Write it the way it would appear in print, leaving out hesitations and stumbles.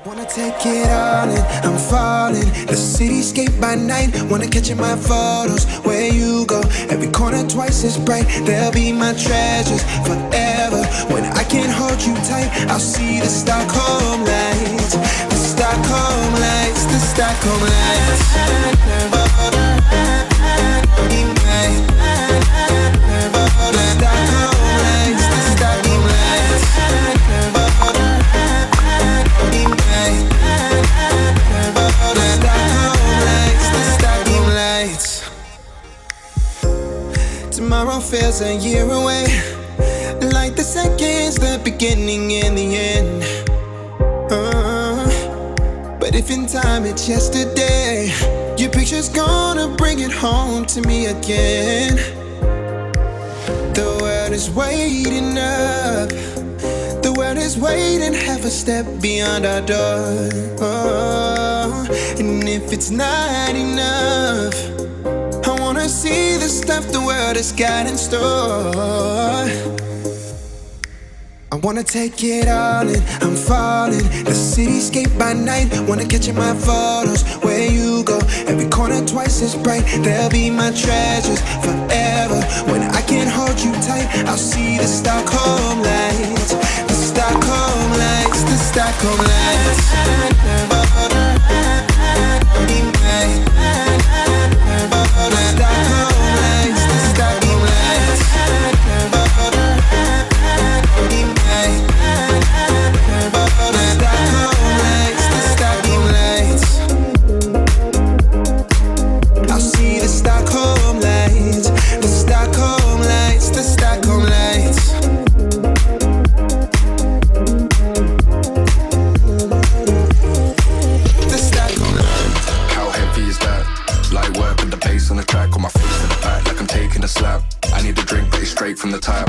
Wanna take it all in, I'm falling. The cityscape by night, wanna catch in my photos. Where you go, every corner twice as bright. They'll be my treasures forever. When I can't hold you tight, I'll see the Stockholm lights. The Stockholm lights, the Stockholm lights. Tomorrow feels a year away, like the seconds, the beginning and the end. But if in time it's yesterday, your picture's gonna bring it home to me again. The world is waiting up, the world is waiting half a step beyond our door. And if it's not enough, I wanna see the stuff the world has got in store. I wanna take it all in, I'm falling. The cityscape by night, wanna catch in my photos. Where you go, every corner twice as bright. They'll be my treasures forever. When I can't hold you tight, I'll see the Stockholm lights. The Stockholm lights, the Stockholm lights. From the top.